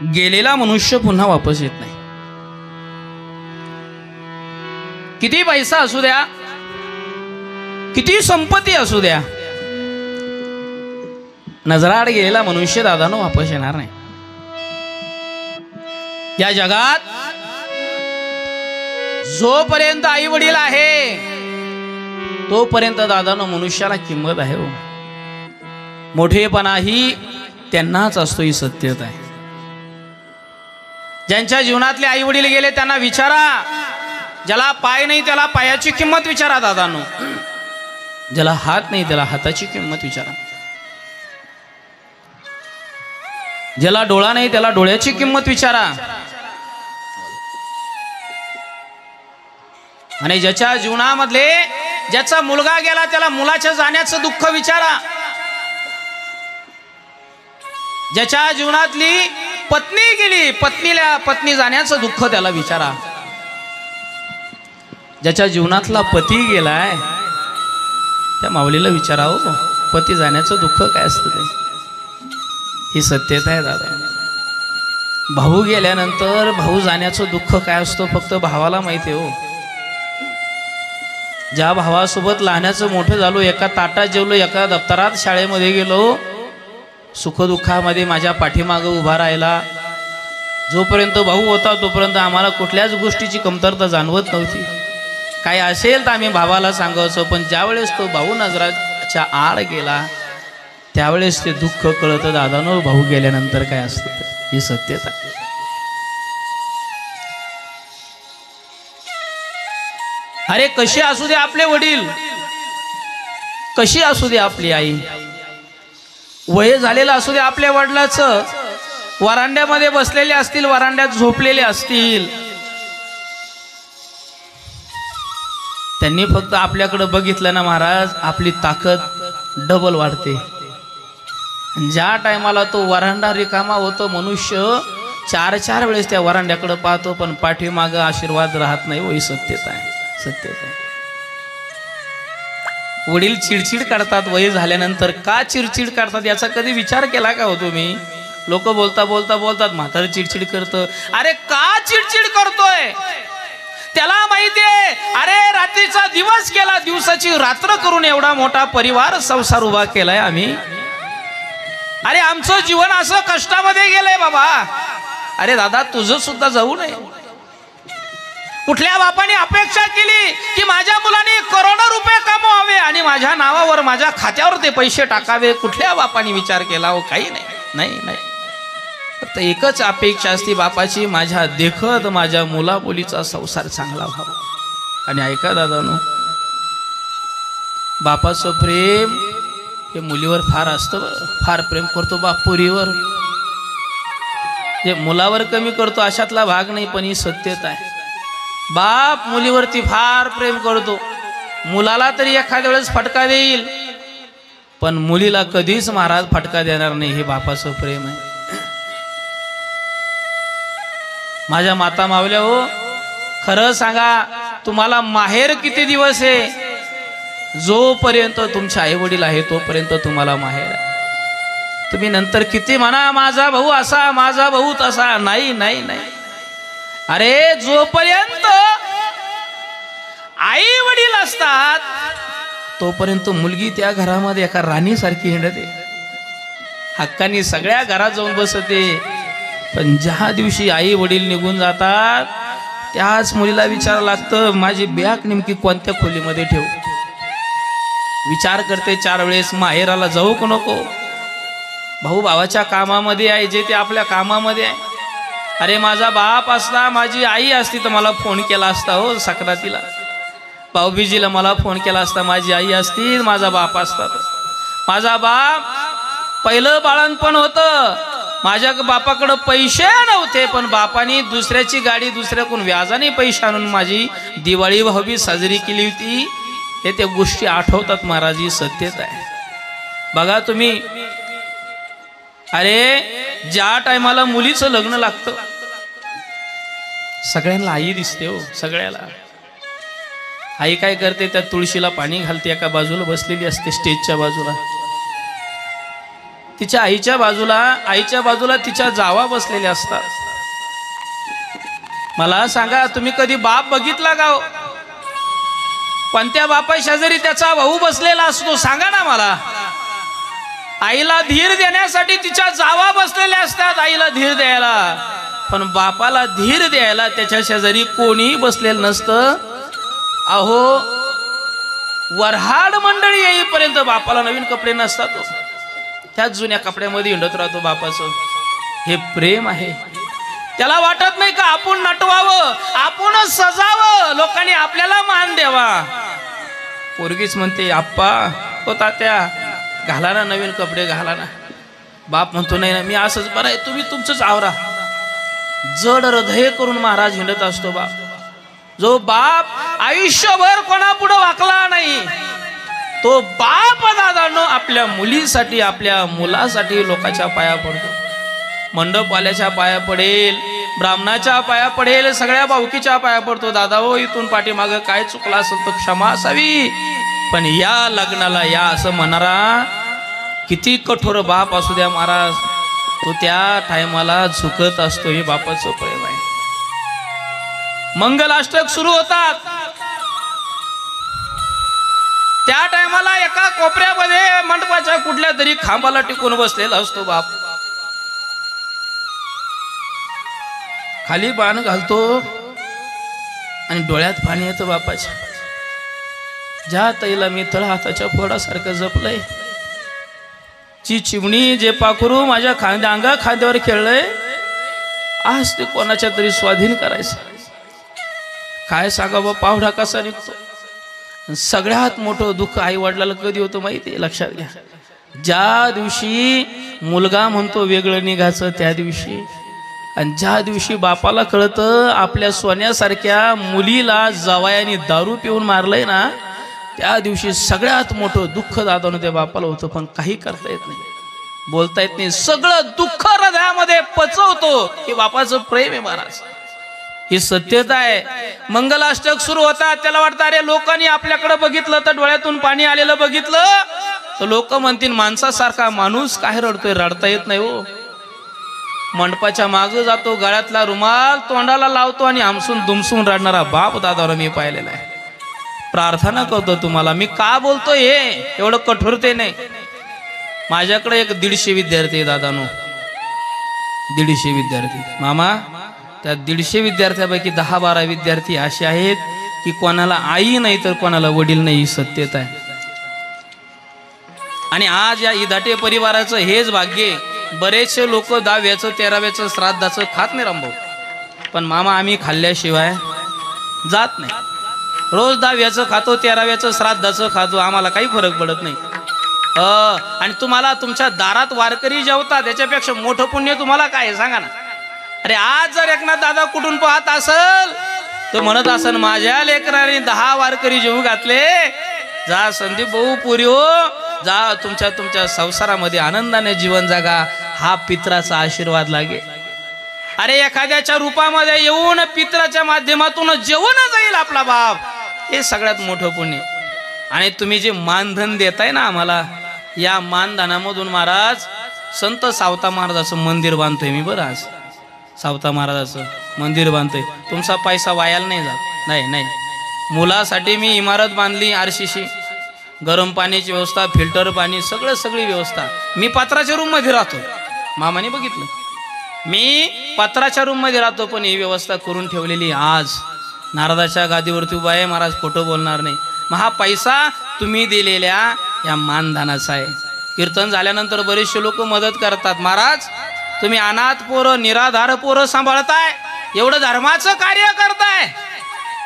गेलेला मनुष्य पुन्हा वापस येत नाही. किती पैसा असू द्या, किती संपत्ती असू द्या, नजराआड गेलेला मनुष्य दादानो वापस येणार नाही. या जगात जोपर्यंत आई वडील आहे तोपर्यंत दादानो मनुष्याला किंमत आहे. हो, मोठेपणा ही त्यांनाच असतो, ही सत्यता आहे. ज्यांच्या जीवनातले आई वडील गेले त्यांना विचारा, ज्याला पाय नाही त्याला पायाची किंमत विचारा दादानो, ज्याला हात नाही त्याला हाताची किंमत विचारा, ज्याला डोळा नाही त्याला डोळ्याची किंमत विचारा, आणि ज्याच्या जीवनामधले ज्याचा मुलगा गेला त्याला मुलाच्या जाण्याचं दुःख विचारा, ज्याच्या जीवनातली पत्नी गेली पत्नी जाण्याचं दुःख त्याला विचारा, ज्याच्या जीवनातला पती गेलाय त्या माऊलीला विचारा, हो पती जाण्याचं दुःख काय असतं ते. ही सत्यता आहे दादा. भाऊ गेल्यानंतर भाऊ जाण्याचं दुःख काय असतो फक्त भावाला माहिती आहे. हो, ज्या भावासोबत लहानाचं मोठं झालो, एका ताटात जेवलो, एका दप्तरात शाळेमध्ये गेलो, सुखदुःखामध्ये माझ्या पाठीमागं उभा राहिला, जोपर्यंत भाऊ होता तोपर्यंत आम्हाला कुठल्याच गोष्टीची कमतरता जाणवत नव्हती. काय असेल तर आम्ही भावाला सांगायचो, पण ज्यावेळेस तो भाऊ नजराच्या आड गेला त्यावेळेस ते दुःख कळतं दादानो, भाऊ गेल्यानंतर काय असतं. ही सत्यता. अरे कशी असू दे आपले वडील, कशी असू दे आपली आई, वय झालेलं असू दे आपल्या वडिलाचं, वरांड्यामध्ये बसलेले असतील, वरांड्यात झोपलेले असतील, त्यांनी फक्त आपल्याकडे बघितलं ना महाराज, आपली ताकद डबल वाढते. ज्या टायमाला तो वरांडा रिकामा होतो मनुष्य 4-4 वेळेस त्या वरांड्याकडे पाहतो, पण पाठीमागं आशीर्वाद राहत नाही. वही सत्यता आहे, सत्यता आहे. वडील चिडचिड करतात वय झाल्यानंतर. का चिडचिड करतात याचा कधी विचार केला का हो तुम्ही? लोक बोलतात म्हातारं चिडचिड करतं. अरे का चिडचिड करतोय त्याला माहितीये, अरे रात्रीचा दिवस केला, दिवसाची रात्र करून एवढा मोठा परिवार संसार उभा केलाय आम्ही. अरे आमचं जीवन असं कष्टामध्ये गेलंय बाबा. अरे दादा तुझं सुद्धा जाऊ नये. कुठल्या बापाने अपेक्षा केली की माझ्या मुलाने करोडो रुपये कमवावे आणि माझ्या नावावर माझ्या खात्यावर ते पैसे टाकावे? कुठल्या बापाने विचार केला हो? काही नाही. फक्त एकच अपेक्षा असते बापाची, माझ्या देखत माझ्या मुलामुलीचा संसार चांगला व्हावा. आणि ऐका दादानो, बापाचं प्रेम हे मुलीवर फार असतं. फार प्रेम करतो बाप पुरीवर, जे मुलावर कमी करतो अशातला भाग नाही. पण ही सत्यता आहे, बाप मुलीवरती फार प्रेम करतो. मुलाला तरी एखाद्या वेळेस फटका देईल, पण मुलीला कधीच महाराज फटका देणार नाही. हे बापाचं प्रेम आहे. माझ्या माता मावल्या हो, खरं सांगा तुम्हाला माहेर किती दिवस आहे? जोपर्यंत तुमचे आई वडील आहे तोपर्यंत तुम्हाला माहेर आहे. तुम्ही नंतर किती म्हणा माझा भाऊ असा, माझा भाऊ तसा, नाही. अरे जोपर्यंत आई वडील असतात तोपर्यंत मुलगी त्या घरामध्ये एका राणीसारखी हिंडते, हक्कानी सगळ्या घरात जाऊन बसते. पण ज्या दिवशी आई वडील निघून जातात त्याच मुलीला विचारावं लागतं, माझी बॅग नेमकी कोणत्या खोलीमध्ये ठेवू? विचार करते 4 वेळेस, माहेराला जाऊ का नको? भाऊ भावाच्या कामामध्ये आहे, जे ते आपल्या कामामध्ये आहे. अरे माझा बाप असला, माझी आई असती तर मला फोन केला असता हो सक्रातीला, भाऊबीजीला मला फोन केला असता. माझी आई असती, माझा बाप असता. माझा बाप पहिलं बाळणपण होतं, माझ्या बापाकडं पैसे नव्हते, पण बापाने दुसऱ्याची गाडी दुसऱ्याकडून व्याजाने पैसे आणून माझी दिवाळी भाऊबीज साजरी केली होती. हे त्या गोष्टी आठवतात महाराज. ही सत्यता आहे. बघा तुम्ही, अरे ज्या टायमाला मुलीचं लग्न लागतं सगळ्यांना आई दिसते हो, सगळ्याला. आई काय करते, त्या तुळशीला पाणी घालते, एका बाजूला बसलेली असते स्टेजच्या बाजूला. तिच्या आईच्या बाजूला तिच्या जावा बसलेल्या असतात. मला सांगा, तुम्ही कधी बाप बघितला का हो? कोणत्या बापा शेजारी त्याचा भाऊ बसलेला असतो सांगा ना मला. आईला धीर देण्यासाठी तिच्या जावा बसलेल्या असतात, आईला धीर द्यायला. पण बापाला धीर द्यायला त्याच्या शेजारी कोणीही बसलेलं नसतं. अहो, वऱ्हाड मंडळी येईपर्यंत बापाला नवीन कपडे नसतात, त्याच जुन्या कपड्यामध्ये हिंडत राहतो बापाचं. हे प्रेम आहे. त्याला वाटत नाही का आपण नटवावं, आपणच सजावं, लोकांनी आपल्याला मान द्यावा. पोरगीच म्हणते, आप्पा हो तात्या घाला ना नवीन कपडे घाला ना. बाप म्हणतो, नाही ना मी असंच बरं आहे, तुम्ही तुमचंच आवरा. जड हृदय करून महाराज हिंडत असतो बाप. जो बाप आयुष्यभर कोणापुढे वाकला नाही, तो बाप दादांनो आपल्या मुलीसाठी, आपल्या मुलासाठी लोकांच्या पाया पडतो. मंडपवाल्याच्या पाया पडेल, ब्राह्मणाच्या पाया पडेल, सगळ्या भावकीच्या पाया पडतो. दादा हो, इथून पाठीमागं काय चुकला असेल तर क्षमा असावी, पण या लग्नाला या असं म्हणणारा किती कठोर बाप असू द्या महाराज, तो त्या टायमाला झुकत असतो. हे बापाचं प्रेम आहे. मंगलाष्टक सुरू होतात, त्या टायमाला एका कोपऱ्यामध्ये मंडपाच्या कुठल्या तरी खांबाला टिकून बसलेला असतो बाप. खाली बाण घालतो आणि डोळ्यात पाणी येतं बापाच्या. ज्या ताईला मी तळ हाताच्या फोडासारखं जपलंय, जी चिमणी जे पाखरू माझ्या अंगा खांद्यावर खेळलंय, आज ते कोणाच्या तरी स्वाधीन करायचं. काय सांगा बा, पावडा कसा निघतो. सगळ्यात मोठं दुःख आई वडिलाला कधी होतं माहिती आहे? लक्षात घ्या, ज्या दिवशी मुलगा म्हणतो वेगळं निघायचं त्या दिवशी, आणि ज्या दिवशी बापाला कळतं आपल्या सोन्यासारख्या मुलीला जावयाने दारू पिऊन मारलंय ना, त्या दिवशी सगळ्यात मोठं दुःख दादानं त्या बापाला होतं. पण काही करता येत नाही, बोलता येत नाही. सगळं दुःख हृदयामध्ये पचवतो. हे बापाचं प्रेम आहे महाराज, ही सत्यता आहे. मंगलाष्टक सुरू होतात, त्याला वाटतं अरे लोकांनी आपल्याकडे बघितलं तर डोळ्यातून पाणी आलेलं बघितलं तर लोक म्हणतील माणसासारखा माणूस काय रडतोय. रडता येत नाही हो. मंडपाच्या मागे जातो, गळ्यातला रुमाल तोंडाला लावतो आणि हमसून दुमसून रडणारा बाप दादावर मी पाहिलेला आहे. प्रार्थना करतो तुम्हाला, मी का बोलतो हे एवढं कठोरतेने. माझ्याकडे एक 150 विद्यार्थी आहे दादानो, 150 विद्यार्थी. मामा, त्या 150 विद्यार्थ्यापैकी 10-12 विद्यार्थी असे आहेत की कोणाला आई नाही तर कोणाला वडील नाही. ही सत्यता आहे. आणि आज या इदाटे परिवाराचं हेच भाग्य. बरेचसे लोक 10व्याचं 13व्याचं श्राद्धाचं खात नाही रामभाऊ, पण मामा आम्ही खाल्ल्याशिवाय जात नाही. रोज 10व्याचं खातो, 13व्याचं श्राद्धाचं खातो, आम्हाला काही फरक पडत नाही. आणि तुम्हाला तुमच्या दारात वारकरी जेवतात, त्याच्यापेक्षा मोठं पुण्य तुम्हाला काय सांगा ना. अरे आज जर एकनाथ दादा कुठून पाहत असल तो म्हणत असन माझ्या लेकरांनी 10 वारकरी जेवू घातले. जा संदीप भाऊ पुरी हो, जा तुमच्या संसारामध्ये आनंदाने जीवन जगा, हा पित्राचा आशीर्वाद लागे. अरे एखाद्याच्या रूपामध्ये येऊन पित्राच्या माध्यमातून जेवण जाईल आपला बाप, हे सगळ्यात मोठं पुण्य. आणि तुम्ही जे मानधन देताय ना आम्हाला, या मानधनामधून महाराज संत सावता महाराजाचं मंदिर बांधतोय मी. बरं, आज सावता महाराजाचं मंदिर बांधतोय. तुमचा पैसा वायाला नाही जात. नाही, मुलासाठी मी इमारत बांधली, RCC, गरम पाण्याची व्यवस्था, फिल्टर पाणी, सगळी व्यवस्था. मी पत्राच्या रूममध्ये राहतो, मामाने बघितलं, मी पत्राच्या रूममध्ये राहतो, पण ही व्यवस्था करून ठेवलेली. आज नारदाच्या गादीवरती उभा आहे महाराज, खोटं बोलणार नाही. मग हा पैसा तुम्ही दिलेल्या या मानधनाचा आहे. कीर्तन झाल्यानंतर बरेचसे लोक मदत करतात. महाराज तुम्ही अनाथ पोरं, निराधार पोरं सांभाळताय, एवढं धर्माचं कार्य करताय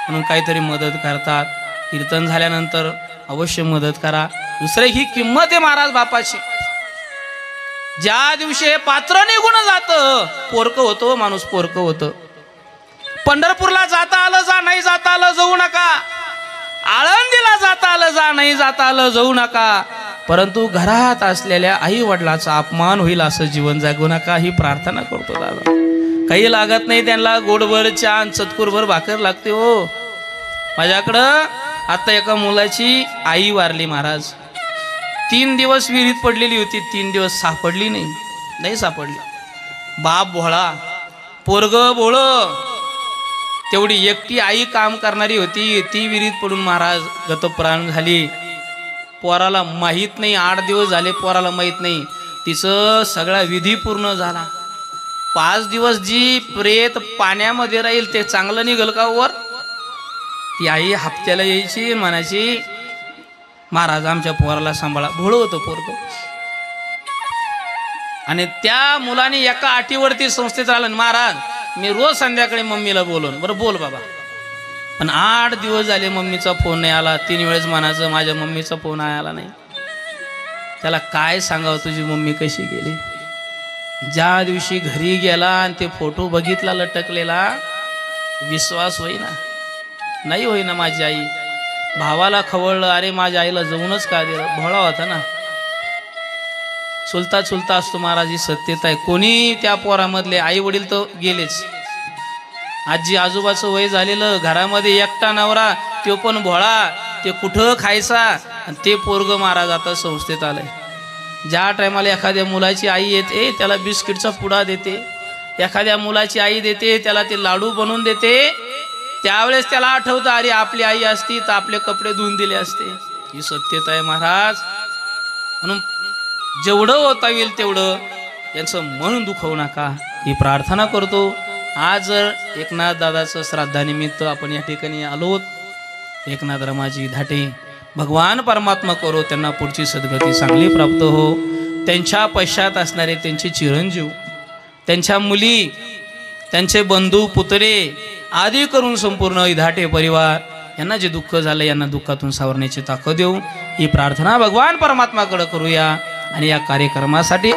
म्हणून काहीतरी मदत करतात. कीर्तन झाल्यानंतर अवश्य मदत करा. दुसरे ही किंमत आहे महाराज बापाची. ज्या दिवशी हे पात्र निघून जातं, पोरकं होतं माणूस, पोरकं होतं. पंढरपूरला जाता आलं जा, नाही जाता आलं जाऊ नका. आळंदीला जाता आलं जा, नाही जाता आलं जाऊ नका. परंतु घरात असलेल्या आई वडिलाचा अपमान होईल असं जीवन जगू नका, ही प्रार्थना करतो दादा. काही लागत नाही त्यांना, गोडभर चहा, चतकुरभर भाकर लागते हो. माझ्याकडं आता एका मुलाची आई वारली महाराज. 3 दिवस विहिरीत पडलेली होती, 3 दिवस सापडली नाही सापडली. बाप भोळा, पोरग भोळ, तेवढी एकटी आई काम करणारी होती, ती विहिरीत पडून महाराज गतप्राण झाली. पोराला माहीत नाही, 8 दिवस झाले पोराला माहीत नाही. तिचं सगळा विधी पूर्ण झाला. 5 दिवस जी प्रेत पाण्यामध्ये राहील ते चांगलं निघल का वर? ती आई हप्त्याला यायची, म्हणायची महाराज आमच्या पोराला सांभाळा. भोळ होतं पोरग. आणि त्या मुलाने एका अटीवरती संस्थेत आलं, महाराज मी रोज संध्याकाळी मम्मीला बोलवून. बरं बोल बाबा. पण 8 दिवस झाले मम्मीचा फोन नाही आला. 3 वेळेस म्हणायचं माझ्या मम्मीचा फोन आला नाही. त्याला काय सांगावं तुझी मम्मी कशी गेली? ज्या दिवशी घरी गेला आणि ते फोटो बघितला लटकलेला, विश्वास होईना, नाही होईना. माझी आई भावाला खवळलं, अरे माझ्या आईला जाऊनच का दिलं? भोळा होता ना. चुलता चुलता असतो महाराज, ही सत्यता आहे. कोणी त्या पोरामधले आई वडील तर गेलेच. आजी आजोबाचं वय झालेलं, घरामध्ये एकटा नवरा, तो पण भोळा, ते कुठं खायचा. आणि ते पोरग महाराज आता संस्थेत आलंय. ज्या टायमाला एखाद्या मुलाची आई येते त्याला बिस्किटचा पुडा देते, एखाद्या मुलाची आई देते त्याला ते लाडू बनवून देते, त्यावेळेस त्याला आठवतं अरे आपली आई असती तर आपले कपडे धुवून दिले असते. ही सत्यता आहे महाराज. म्हणून जेवढं होता येईल तेवढं यांचं मन दुखवू नका, ही प्रार्थना करतो. आज जर एकनाथ दादाचं श्राद्धानिमित्त आपण या ठिकाणी आलोत. एकनाथ रमाजी धाटे, भगवान परमात्मा करो त्यांना पुढची सद्गती चांगली प्राप्त हो. त्यांच्या पश्चात असणारे त्यांचे चिरंजीव, त्यांच्या मुली, त्यांचे बंधू पुतळे आदी करून संपूर्ण धाटे परिवार यांना जे दुःख झालं यांना दुःखातून सावरण्याची ताकद देऊ, ही प्रार्थना भगवान परमात्माकडे करूया. आणि या कार्यक्रमासाठी